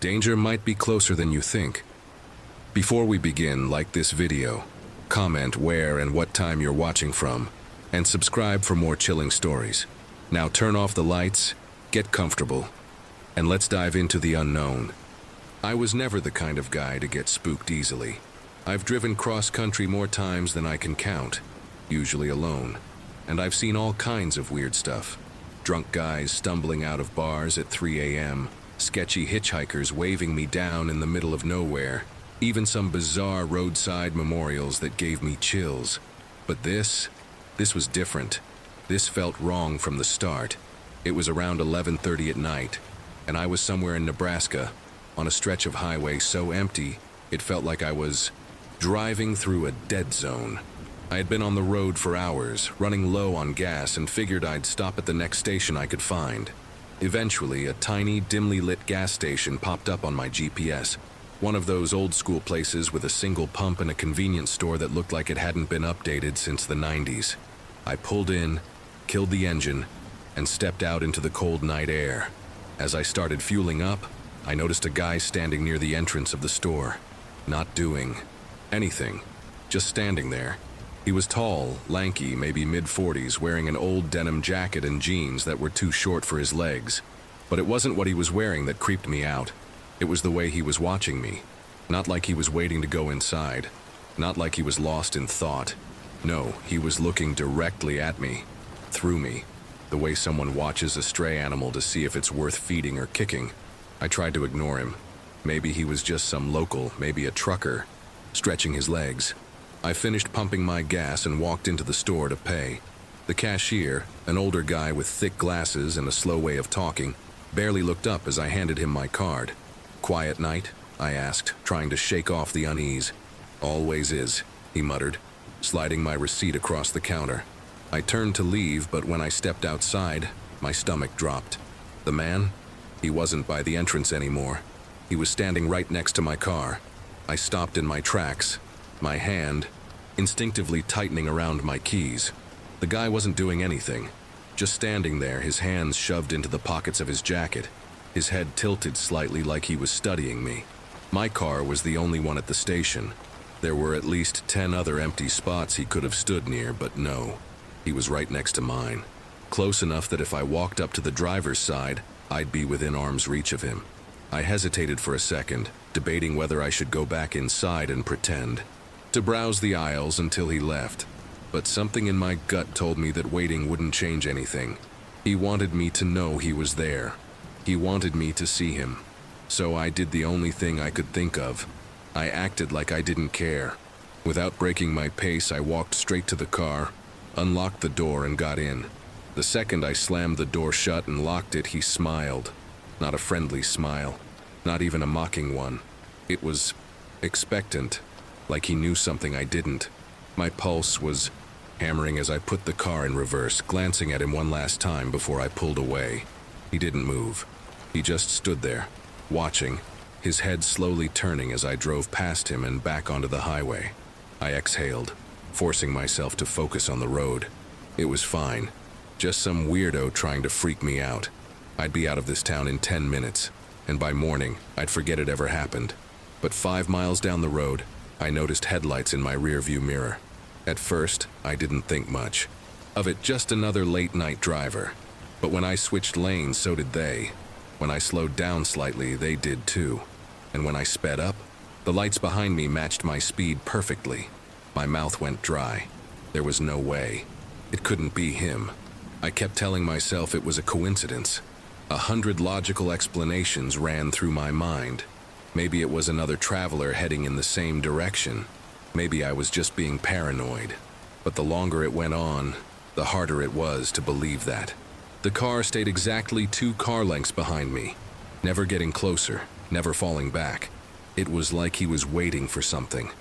Danger might be closer than you think. Before we begin, like this video, comment where and what time you're watching from, and subscribe for more chilling stories. Now turn off the lights, get comfortable, and let's dive into the unknown. I was never the kind of guy to get spooked easily. I've driven cross-country more times than I can count, usually alone, and I've seen all kinds of weird stuff. Drunk guys stumbling out of bars at 3 a.m., sketchy hitchhikers waving me down in the middle of nowhere, even some bizarre roadside memorials that gave me chills. But this was different. This felt wrong from the start. It was around 11:30 at night, and I was somewhere in Nebraska, on a stretch of highway so empty, it felt like I was driving through a dead zone. I had been on the road for hours, running low on gas, and figured I'd stop at the next station I could find. Eventually, a tiny, dimly lit gas station popped up on my GPS. One of those old-school places with a single pump and a convenience store that looked like it hadn't been updated since the 90s. I pulled in, killed the engine, and stepped out into the cold night air. As I started fueling up, I noticed a guy standing near the entrance of the store, not doing anything, just standing there. He was tall, lanky, maybe mid-40s, wearing an old denim jacket and jeans that were too short for his legs. But it wasn't what he was wearing that creeped me out. It was the way he was watching me. Not like he was waiting to go inside. Not like he was lost in thought. No, he was looking directly at me, through me, the way someone watches a stray animal to see if it's worth feeding or kicking. I tried to ignore him. Maybe he was just some local, maybe a trucker, stretching his legs. I finished pumping my gas and walked into the store to pay. The cashier, an older guy with thick glasses and a slow way of talking, barely looked up as I handed him my card. "Quiet night?" I asked, trying to shake off the unease. "Always is," he muttered, sliding my receipt across the counter. I turned to leave, but when I stepped outside, my stomach dropped. The man? He wasn't by the entrance anymore. He was standing right next to my car. I stopped in my tracks, my hand instinctively tightening around my keys. The guy wasn't doing anything, just standing there, his hands shoved into the pockets of his jacket, his head tilted slightly like he was studying me. My car was the only one at the station. There were at least 10 other empty spots he could have stood near, but no, he was right next to mine. Close enough that if I walked up to the driver's side, I'd be within arm's reach of him. I hesitated for a second, debating whether I should go back inside and pretend to browse the aisles until he left. But something in my gut told me that waiting wouldn't change anything. He wanted me to know he was there. He wanted me to see him. So I did the only thing I could think of. I acted like I didn't care. Without breaking my pace, I walked straight to the car, unlocked the door, and got in. The second I slammed the door shut and locked it, he smiled. Not a friendly smile, not even a mocking one. It was expectant, like he knew something I didn't. My pulse was hammering as I put the car in reverse, glancing at him one last time before I pulled away. He didn't move. He just stood there, watching, his head slowly turning as I drove past him and back onto the highway. I exhaled, forcing myself to focus on the road. It was fine. Just some weirdo trying to freak me out. I'd be out of this town in 10 minutes, and by morning, I'd forget it ever happened. But 5 miles down the road, I noticed headlights in my rearview mirror. At first, I didn't think much of it, just another late-night driver. But when I switched lanes, so did they. When I slowed down slightly, they did too. And when I sped up, the lights behind me matched my speed perfectly. My mouth went dry. There was no way. It couldn't be him. I kept telling myself it was a coincidence. 100 logical explanations ran through my mind. Maybe it was another traveler heading in the same direction. Maybe I was just being paranoid. But the longer it went on, the harder it was to believe that. The car stayed exactly 2 car lengths behind me, never getting closer, never falling back. It was like he was waiting for something.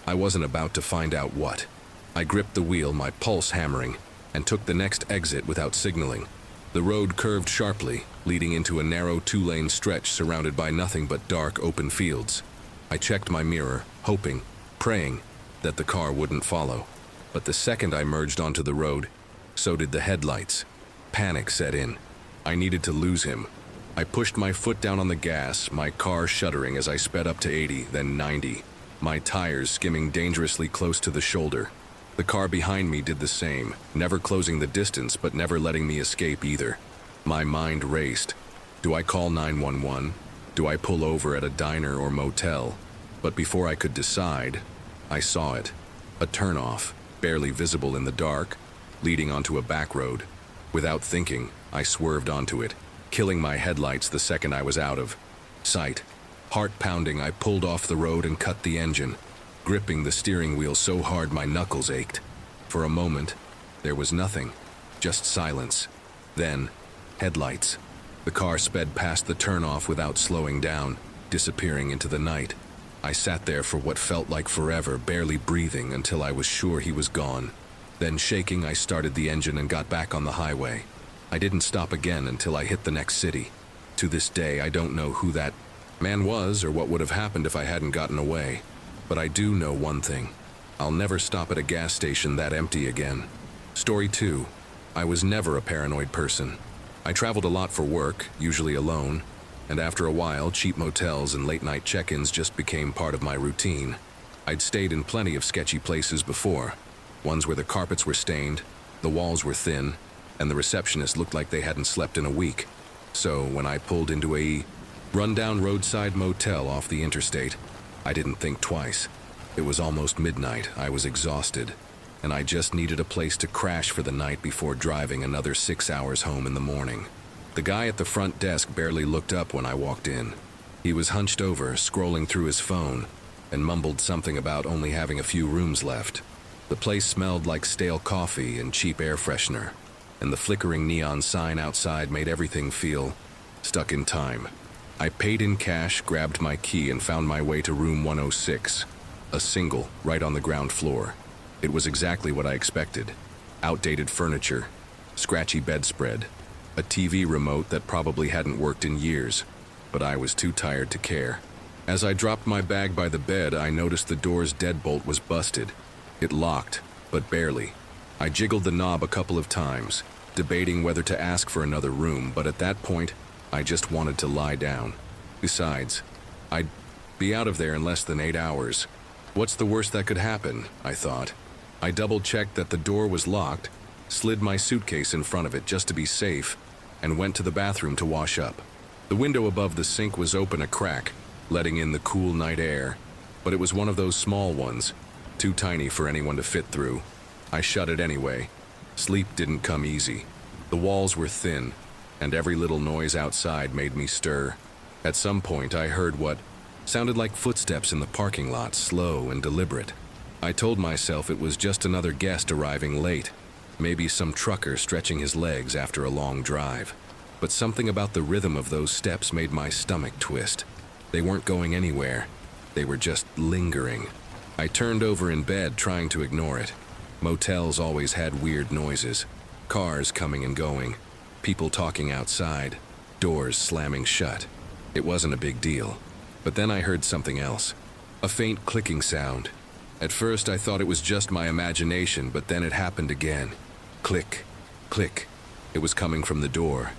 I wasn't about to find out what. I gripped the wheel, my pulse hammering, and took the next exit without signaling. The road curved sharply, leading into a narrow 2-lane stretch surrounded by nothing but dark, open fields. I checked my mirror, hoping, praying, that the car wouldn't follow. But the second I merged onto the road, so did the headlights. Panic set in. I needed to lose him. I pushed my foot down on the gas, my car shuddering as I sped up to 80, then 90, my tires skimming dangerously close to the shoulder. The car behind me did the same, never closing the distance but never letting me escape either. My mind raced. Do I call 911? Do I pull over at a diner or motel? But before I could decide, I saw it. A turnoff, barely visible in the dark, leading onto a back road. Without thinking, I swerved onto it, killing my headlights the second I was out of sight. Heart pounding, I pulled off the road and cut the engine, gripping the steering wheel so hard my knuckles ached. For a moment, there was nothing, just silence. Then, headlights. The car sped past the turnoff without slowing down, disappearing into the night. I sat there for what felt like forever, barely breathing until I was sure he was gone. Then, shaking, I started the engine and got back on the highway. I didn't stop again until I hit the next city. To this day, I don't know who that man was or what would have happened if I hadn't gotten away. But I do know one thing. I'll never stop at a gas station that empty again. Story 2. I was never a paranoid person. I traveled a lot for work, usually alone, and after a while, cheap motels and late-night check-ins just became part of my routine. I'd stayed in plenty of sketchy places before, ones where the carpets were stained, the walls were thin, and the receptionist looked like they hadn't slept in a week. So when I pulled into a rundown roadside motel off the interstate, I didn't think twice. It was almost midnight, I was exhausted, and I just needed a place to crash for the night before driving another 6 hours home in the morning. The guy at the front desk barely looked up when I walked in. He was hunched over, scrolling through his phone, and mumbled something about only having a few rooms left. The place smelled like stale coffee and cheap air freshener, and the flickering neon sign outside made everything feel stuck in time. I paid in cash, grabbed my key, and found my way to room 106, a single, right on the ground floor. It was exactly what I expected. Outdated furniture, scratchy bedspread, a TV remote that probably hadn't worked in years, but I was too tired to care. As I dropped my bag by the bed, I noticed the door's deadbolt was busted. It locked, but barely. I jiggled the knob a couple of times, debating whether to ask for another room, but at that point, I just wanted to lie down. Besides, I'd be out of there in less than 8 hours. What's the worst that could happen, I thought. I double-checked that the door was locked, slid my suitcase in front of it just to be safe, and went to the bathroom to wash up. The window above the sink was open a crack, letting in the cool night air, but it was one of those small ones, too tiny for anyone to fit through. I shut it anyway. Sleep didn't come easy. The walls were thin, and every little noise outside made me stir. At some point, I heard what sounded like footsteps in the parking lot, slow and deliberate. I told myself it was just another guest arriving late, maybe some trucker stretching his legs after a long drive. But something about the rhythm of those steps made my stomach twist. They weren't going anywhere. They were just lingering. I turned over in bed, trying to ignore it. Motels always had weird noises. Cars coming and going. People talking outside. Doors slamming shut. It wasn't a big deal. But then I heard something else. A faint clicking sound. At first I thought it was just my imagination, but then it happened again. Click, click. It was coming from the door.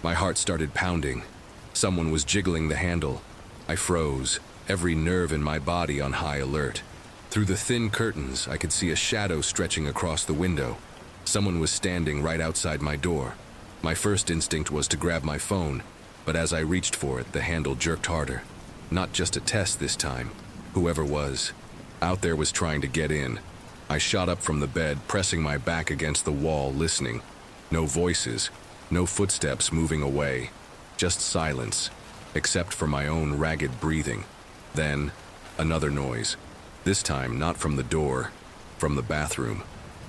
My heart started pounding. Someone was jiggling the handle. I froze, every nerve in my body on high alert. Through the thin curtains, I could see a shadow stretching across the window. Someone was standing right outside my door. My first instinct was to grab my phone, but as I reached for it, the handle jerked harder. Not just a test this time. Whoever was out there was trying to get in. I shot up from the bed, pressing my back against the wall, listening. No voices, no footsteps moving away. Just silence, except for my own ragged breathing. Then, another noise. This time, not from the door, from the bathroom.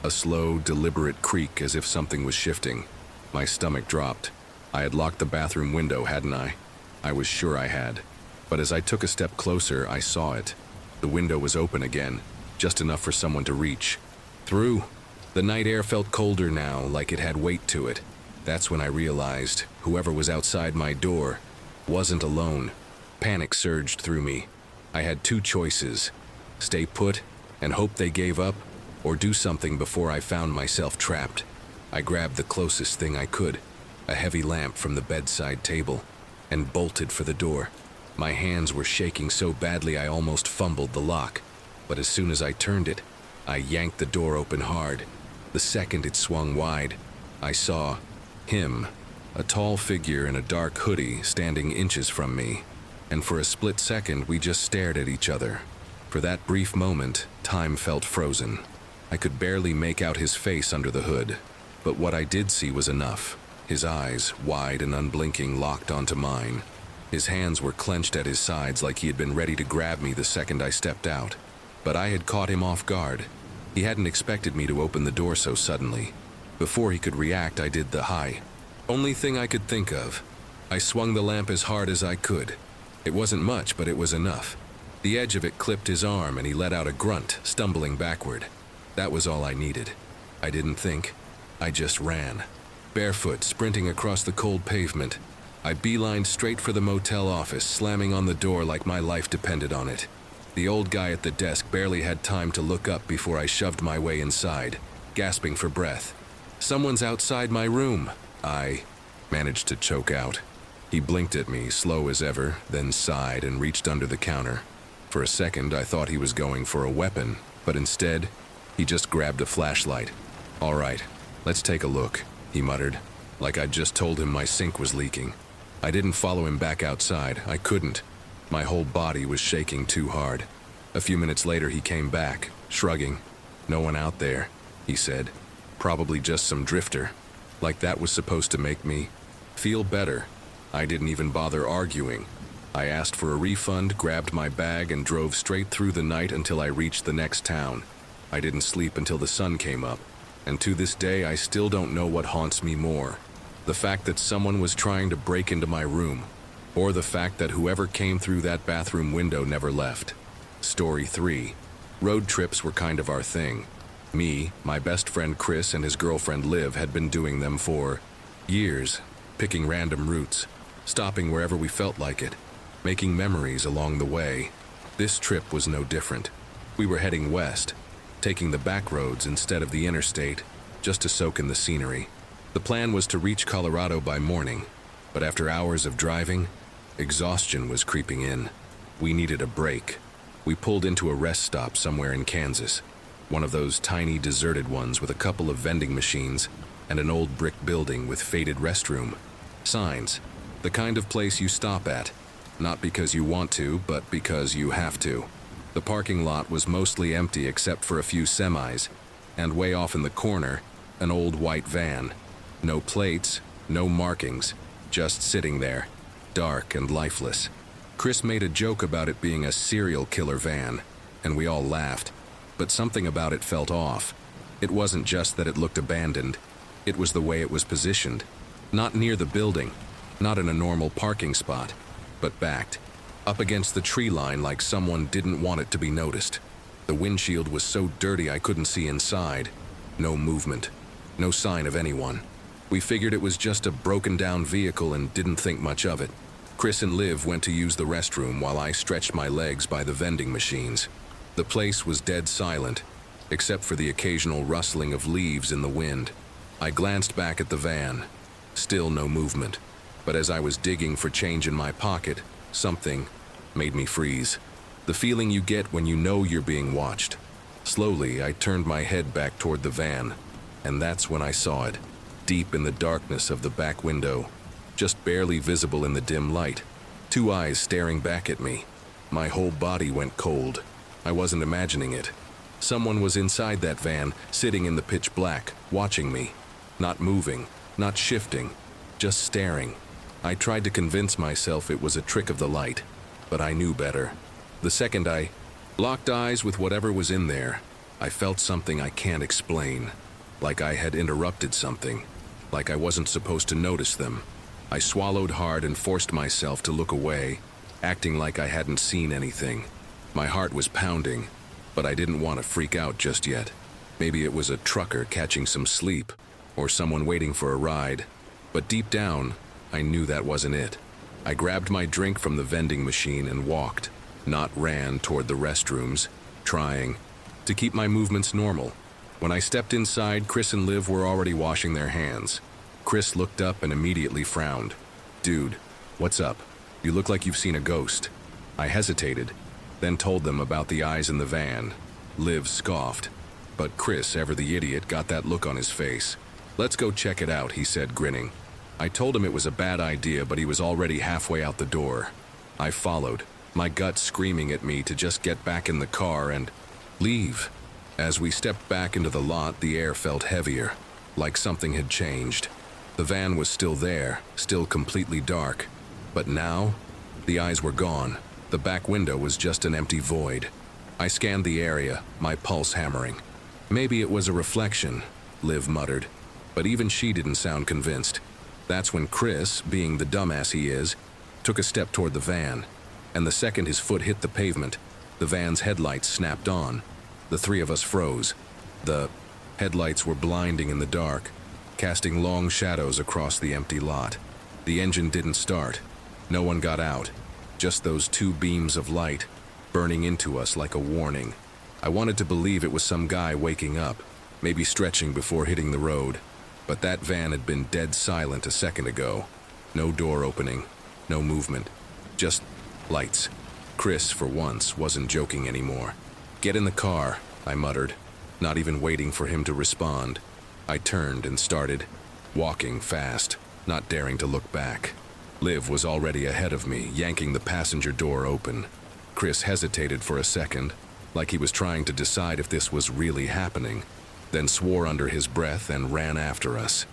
A slow, deliberate creak as if something was shifting. My stomach dropped. I had locked the bathroom window, hadn't I? I was sure I had. But as I took a step closer, I saw it. The window was open again, just enough for someone to reach through. The night air felt colder now, like it had weight to it. That's when I realized whoever was outside my door wasn't alone. Panic surged through me. I had two choices: stay put and hope they gave up, or do something before I found myself trapped. I grabbed the closest thing I could, a heavy lamp from the bedside table. and bolted for the door. My hands were shaking so badly I almost fumbled the lock, but as soon as I turned it, I yanked the door open hard. The second it swung wide, I saw him, a tall figure in a dark hoodie standing inches from me, and for a split second we just stared at each other. For that brief moment, time felt frozen. I could barely make out his face under the hood, but what I did see was enough. His eyes, wide and unblinking, locked onto mine. His hands were clenched at his sides like he had been ready to grab me the second I stepped out. But I had caught him off guard. He hadn't expected me to open the door so suddenly. Before he could react, I did the hi. Only thing I could think of. I swung the lamp as hard as I could. It wasn't much, but it was enough. The edge of it clipped his arm and he let out a grunt, stumbling backward. That was all I needed. I didn't think. I just ran. Barefoot, sprinting across the cold pavement. I beelined straight for the motel office, slamming on the door like my life depended on it. The old guy at the desk barely had time to look up before I shoved my way inside, gasping for breath. "Someone's outside my room," I managed to choke out. He blinked at me, slow as ever, then sighed and reached under the counter. For a second, I thought he was going for a weapon, but instead, he just grabbed a flashlight. "All right, let's take a look," he muttered, like I'd just told him my sink was leaking. I didn't follow him back outside. I couldn't. My whole body was shaking too hard. A few minutes later, he came back, shrugging. "No one out there," he said. "Probably just some drifter." Like that was supposed to make me feel better. I didn't even bother arguing. I asked for a refund, grabbed my bag, and drove straight through the night until I reached the next town. I didn't sleep until the sun came up, and to this day I still don't know what haunts me more. The fact that someone was trying to break into my room, or the fact that whoever came through that bathroom window never left. Story 3. Road trips were kind of our thing. Me, my best friend Chris, and his girlfriend Liv had been doing them for years, picking random routes, stopping wherever we felt like it, making memories along the way. This trip was no different. We were heading west, taking the back roads instead of the interstate, just to soak in the scenery. The plan was to reach Colorado by morning, but after hours of driving, exhaustion was creeping in. We needed a break. We pulled into a rest stop somewhere in Kansas, one of those tiny deserted ones with a couple of vending machines and an old brick building with faded restroom signs. The kind of place you stop at, not because you want to, but because you have to. The parking lot was mostly empty except for a few semis, and way off in the corner, an old white van. No plates, no markings, just sitting there, dark and lifeless. Chris made a joke about it being a serial killer van, and we all laughed, but something about it felt off. It wasn't just that it looked abandoned, it was the way it was positioned. Not near the building, not in a normal parking spot, but backed, up against the tree line like someone didn't want it to be noticed. The windshield was so dirty I couldn't see inside. No movement, no sign of anyone. We figured it was just a broken down vehicle and didn't think much of it. Chris and Liv went to use the restroom while I stretched my legs by the vending machines. The place was dead silent, except for the occasional rustling of leaves in the wind. I glanced back at the van. Still no movement. But as I was digging for change in my pocket, something made me freeze. The feeling you get when you know you're being watched. Slowly, I turned my head back toward the van, and that's when I saw it. Deep in the darkness of the back window, just barely visible in the dim light. Two eyes staring back at me. My whole body went cold. I wasn't imagining it. Someone was inside that van, sitting in the pitch black, watching me. Not moving, not shifting, just staring. I tried to convince myself it was a trick of the light, but I knew better. The second I locked eyes with whatever was in there, I felt something I can't explain. Like I had interrupted something. Like I wasn't supposed to notice them. I swallowed hard and forced myself to look away, acting like I hadn't seen anything. My heart was pounding, but I didn't want to freak out just yet. Maybe it was a trucker catching some sleep, or someone waiting for a ride. But deep down, I knew that wasn't it. I grabbed my drink from the vending machine and walked, not ran, toward the restrooms, trying to keep my movements normal. When I stepped inside, Chris and Liv were already washing their hands. Chris looked up and immediately frowned. "Dude, "What's up? You look like you've seen a ghost." I hesitated, then told them about the eyes in the van. Liv scoffed, but Chris, ever the idiot, got that look on his face. "Let's go check it out," he said, grinning. I told him it was a bad idea, but he was already halfway out the door. I followed, my gut screaming at me to just get back in the car and leave. As we stepped back into the lot, the air felt heavier, like something had changed. The van was still there, still completely dark. But now, the eyes were gone. The back window was just an empty void. I scanned the area, my pulse hammering. "Maybe it was a reflection," Liv muttered. But even she didn't sound convinced. That's when Chris, being the dumbass he is, took a step toward the van. And the second his foot hit the pavement, the van's headlights snapped on. The three of us froze. The headlights were blinding in the dark, casting long shadows across the empty lot. The engine didn't start. No one got out. Just those two beams of light, burning into us like a warning. I wanted to believe it was some guy waking up, maybe stretching before hitting the road. But that van had been dead silent a second ago. No door opening, no movement, just lights. Chris, for once, wasn't joking anymore. "Get in the car," I muttered, not even waiting for him to respond. I turned and started, walking fast, not daring to look back. Liv was already ahead of me, yanking the passenger door open. Chris hesitated for a second, like he was trying to decide if this was really happening, then swore under his breath and ran after us.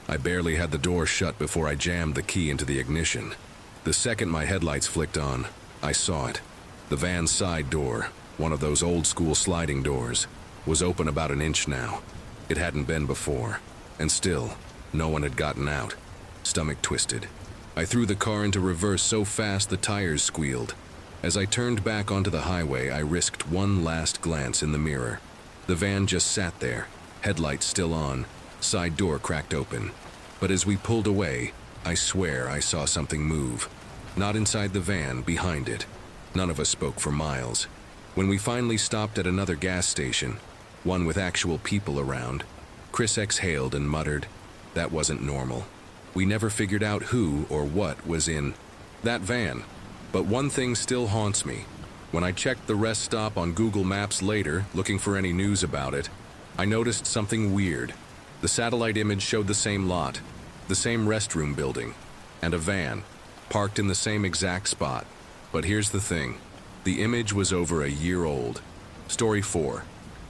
I barely had the door shut before I jammed the key into the ignition. The second my headlights flicked on, I saw it. The van's side door, one of those old-school sliding doors, was open about an inch now. It hadn't been before, and still, no one had gotten out. Stomach twisted. I threw the car into reverse so fast the tires squealed. As I turned back onto the highway, I risked one last glance in the mirror. The van just sat there, headlights still on, side door cracked open. But as we pulled away, I swear I saw something move. Not inside the van, behind it. None of us spoke for miles. When we finally stopped at another gas station, one with actual people around, Chris exhaled and muttered, "That wasn't normal." We never figured out who or what was in that van. But one thing still haunts me. When I checked the rest stop on Google Maps later, looking for any news about it, I noticed something weird. The satellite image showed the same lot, the same restroom building, and a van, parked in the same exact spot. But here's the thing. The image was over a year old. Story 4.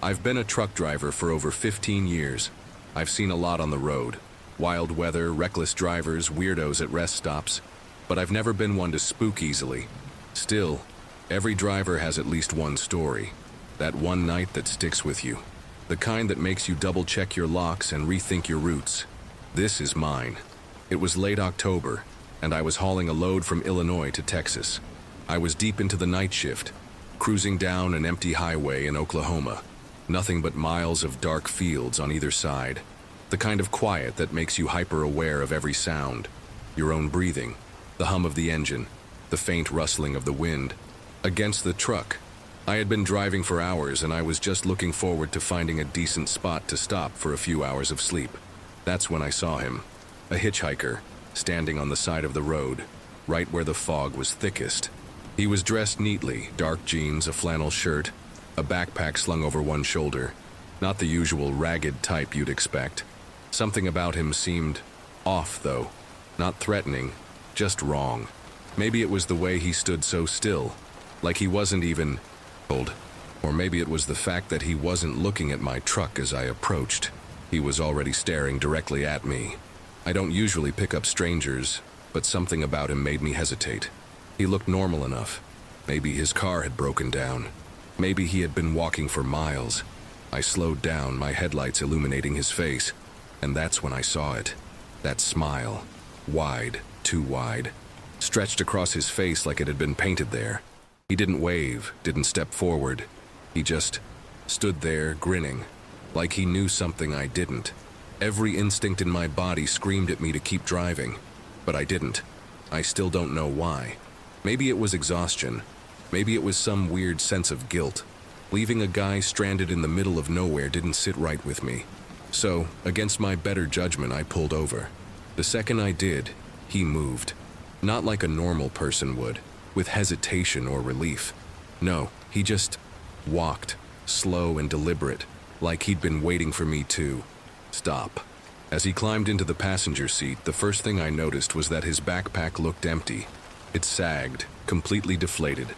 I've been a truck driver for over 15 years. I've seen a lot on the road. Wild weather, reckless drivers, weirdos at rest stops. But I've never been one to spook easily. Still, every driver has at least one story. That one night that sticks with you. The kind that makes you double-check your locks and rethink your routes. This is mine. It was late October, and I was hauling a load from Illinois to Texas. I was deep into the night shift, cruising down an empty highway in Oklahoma. Nothing but miles of dark fields on either side. The kind of quiet that makes you hyper-aware of every sound. Your own breathing, the hum of the engine, the faint rustling of the wind. Against the truck. I had been driving for hours, and I was just looking forward to finding a decent spot to stop for a few hours of sleep. That's when I saw him. A hitchhiker, standing on the side of the road, right where the fog was thickest. He was dressed neatly, dark jeans, a flannel shirt, a backpack slung over one shoulder. Not the usual ragged type you'd expect. Something about him seemed off, though. Not threatening, just wrong. Maybe it was the way he stood so still, like he wasn't even cold. Or maybe it was the fact that he wasn't looking at my truck as I approached. He was already staring directly at me. I don't usually pick up strangers, but something about him made me hesitate. He looked normal enough. Maybe his car had broken down. Maybe he had been walking for miles. I slowed down, my headlights illuminating his face, and that's when I saw it. That smile. Wide, too wide. Stretched across his face like it had been painted there. He didn't wave, didn't step forward. He just stood there, grinning, like he knew something I didn't. Every instinct in my body screamed at me to keep driving, but I didn't. I still don't know why. Maybe it was exhaustion. Maybe it was some weird sense of guilt. Leaving a guy stranded in the middle of nowhere didn't sit right with me. So, against my better judgment, I pulled over. The second I did, he moved. Not like a normal person would, with hesitation or relief. No, he just walked, slow and deliberate, like he'd been waiting for me to stop. As he climbed into the passenger seat, the first thing I noticed was that his backpack looked empty. It sagged, completely deflated,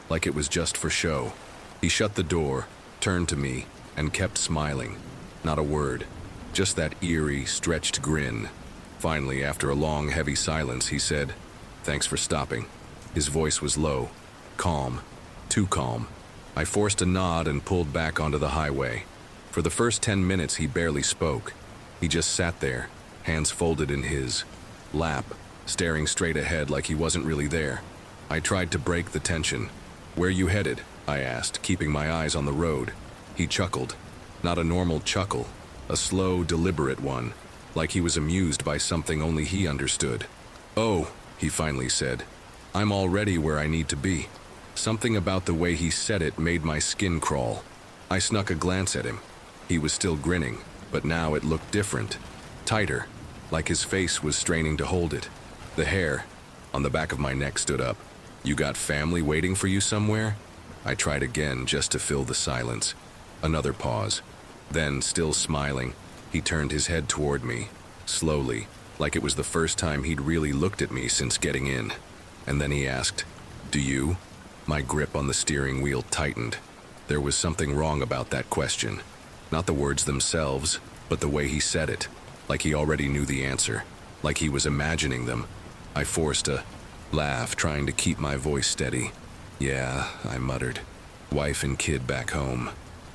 like it was just for show. He shut the door, turned to me, and kept smiling. Not a word, just that eerie, stretched grin. Finally, after a long, heavy silence, he said, "Thanks for stopping." His voice was low, calm, too calm. I forced a nod and pulled back onto the highway. For the first 10 minutes, he barely spoke. He just sat there, hands folded in his lap, staring straight ahead like he wasn't really there. I tried to break the tension. "Where you headed?" I asked, keeping my eyes on the road. He chuckled. Not a normal chuckle, a slow, deliberate one, like he was amused by something only he understood. "Oh," he finally said, "I'm already where I need to be." Something about the way he said it made my skin crawl. I snuck a glance at him. He was still grinning, but now it looked different, tighter, like his face was straining to hold it. The hair on the back of my neck stood up. "You got family waiting for you somewhere?" I tried again just to fill the silence. Another pause. Then, still smiling, he turned his head toward me, slowly, like it was the first time he'd really looked at me since getting in. And then he asked, "Do you?" My grip on the steering wheel tightened. There was something wrong about that question. Not the words themselves, but the way he said it, like he already knew the answer, like he was imagining them. I forced a laugh, trying to keep my voice steady. "Yeah," I muttered. "Wife and kid back home."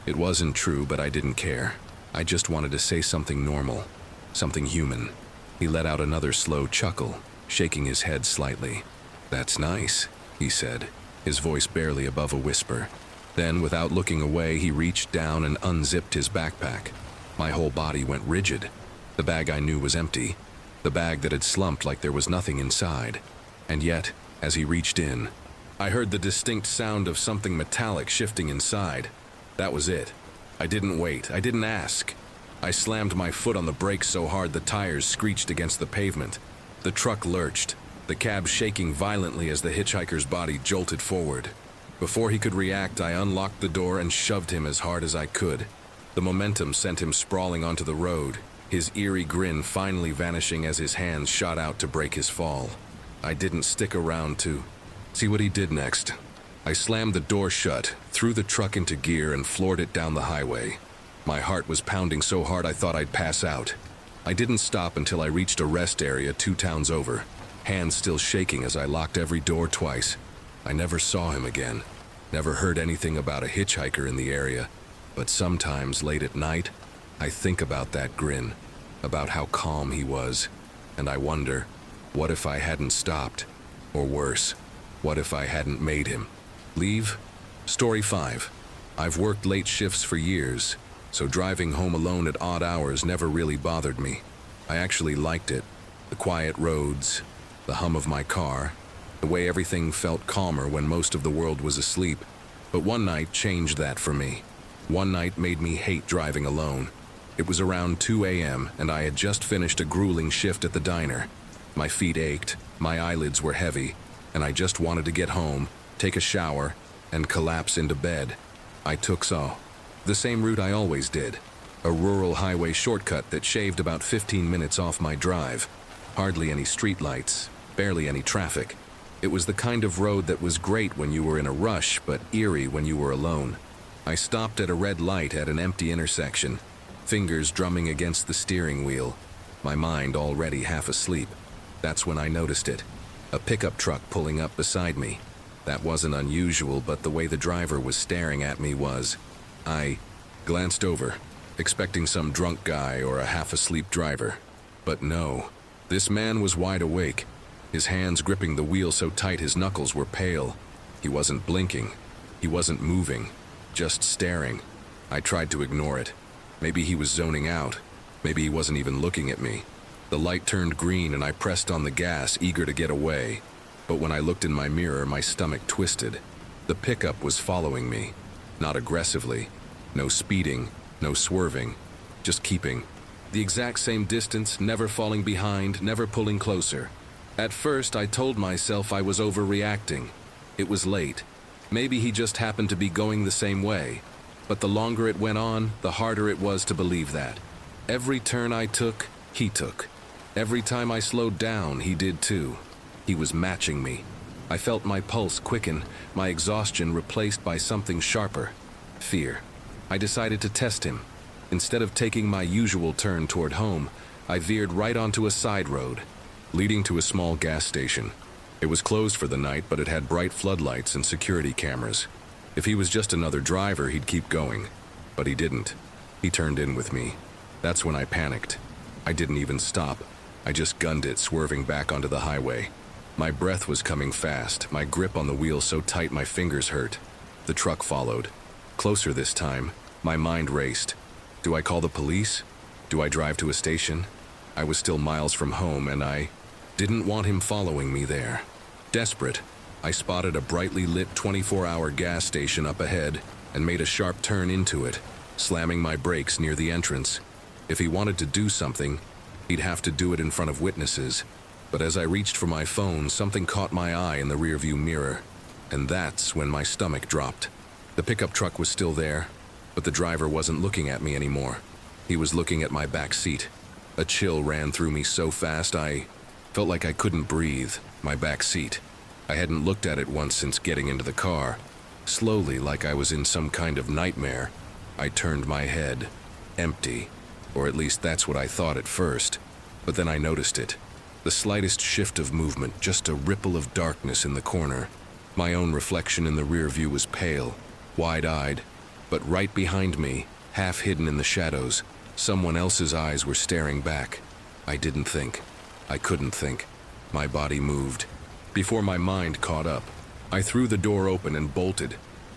It wasn't true, but I didn't care. I just wanted to say something normal, something human. He let out another slow chuckle, shaking his head slightly. "That's nice," he said, his voice barely above a whisper. Then, without looking away, he reached down and unzipped his backpack. My whole body went rigid. The bag I knew was empty, the bag that had slumped like there was nothing inside. And yet, as he reached in, I heard the distinct sound of something metallic shifting inside. That was it. I didn't wait. I didn't ask. I slammed my foot on the brakes so hard the tires screeched against the pavement. The truck lurched, the cab shaking violently as the hitchhiker's body jolted forward. Before he could react, I unlocked the door and shoved him as hard as I could. The momentum sent him sprawling onto the road, his eerie grin finally vanishing as his hands shot out to break his fall. I didn't stick around to see what he did next. I slammed the door shut, threw the truck into gear, and floored it down the highway. My heart was pounding so hard I thought I'd pass out. I didn't stop until I reached a rest area 2 towns over, hands still shaking as I locked every door twice. I never saw him again, never heard anything about a hitchhiker in the area, but sometimes late at night, I think about that grin, about how calm he was, and I wonder, what if I hadn't stopped? Or worse, what if I hadn't made him leave? Story 5. I've worked late shifts for years, so driving home alone at odd hours never really bothered me. I actually liked it. The quiet roads, the hum of my car, the way everything felt calmer when most of the world was asleep. But one night changed that for me. One night made me hate driving alone. It was around 2 a.m. and I had just finished a grueling shift at the diner. My feet ached, my eyelids were heavy, and I just wanted to get home, take a shower, and collapse into bed. I took the same route I always did, a rural highway shortcut that shaved about 15 minutes off my drive. Hardly any streetlights, barely any traffic. It was the kind of road that was great when you were in a rush, but eerie when you were alone. I stopped at a red light at an empty intersection, fingers drumming against the steering wheel, my mind already half asleep. That's when I noticed it, a pickup truck pulling up beside me. That wasn't unusual, but the way the driver was staring at me was. I glanced over, expecting some drunk guy or a half-asleep driver. But no, this man was wide awake, his hands gripping the wheel so tight his knuckles were pale. He wasn't blinking, he wasn't moving, just staring. I tried to ignore it. Maybe he was zoning out, maybe he wasn't even looking at me. The light turned green and I pressed on the gas, eager to get away. But when I looked in my mirror, my stomach twisted. The pickup was following me. Not aggressively. No speeding, no swerving. Just keeping. The exact same distance, never falling behind, never pulling closer. At first, I told myself I was overreacting. It was late. Maybe he just happened to be going the same way. But the longer it went on, the harder it was to believe that. Every turn I took, he took. Every time I slowed down, he did too. He was matching me. I felt my pulse quicken, my exhaustion replaced by something sharper. Fear. I decided to test him. Instead of taking my usual turn toward home, I veered right onto a side road, leading to a small gas station. It was closed for the night, but it had bright floodlights and security cameras. If he was just another driver, he'd keep going. But he didn't. He turned in with me. That's when I panicked. I didn't even stop. I just gunned it, swerving back onto the highway. My breath was coming fast, my grip on the wheel so tight my fingers hurt. The truck followed. Closer this time, my mind raced. Do I call the police? Do I drive to a station? I was still miles from home, and I didn't want him following me there. Desperate, I spotted a brightly lit 24-hour gas station up ahead and made a sharp turn into it, slamming my brakes near the entrance. If he wanted to do something, he'd have to do it in front of witnesses. But as I reached for my phone, something caught my eye in the rearview mirror, and that's when my stomach dropped. The pickup truck was still there, but the driver wasn't looking at me anymore. He was looking at my back seat. A chill ran through me so fast I felt like I couldn't breathe. My back seat. I hadn't looked at it once since getting into the car. Slowly, like I was in some kind of nightmare, I turned my head. Empty. Or at least that's what I thought at first. But then I noticed it. The slightest shift of movement, just a ripple of darkness in the corner. My own reflection in the rear view was pale, wide-eyed, but right behind me, half hidden in the shadows, someone else's eyes were staring back. I didn't think. I couldn't think. My body moved. Before my mind caught up, I threw the door open and bolted,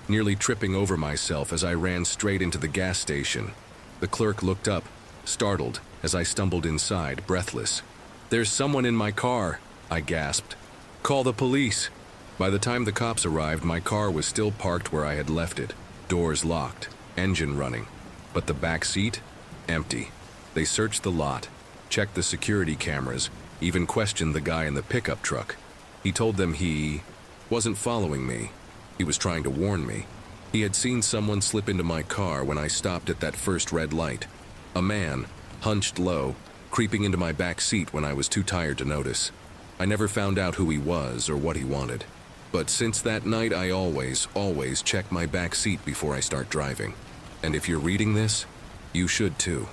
nearly tripping over myself as I ran straight into the gas station. The clerk looked up, startled, as I stumbled inside, breathless. "There's someone in my car," I gasped. "Call the police." By the time the cops arrived, my car was still parked where I had left it, doors locked, engine running. But the back seat? Empty. They searched the lot, checked the security cameras, even questioned the guy in the pickup truck. He told them he wasn't following me. He was trying to warn me. He had seen someone slip into my car when I stopped at that first red light. A man, hunched low, creeping into my back seat when I was too tired to notice. I never found out who he was or what he wanted. But since that night, I always check my back seat before I start driving. And if you're reading this, you should too.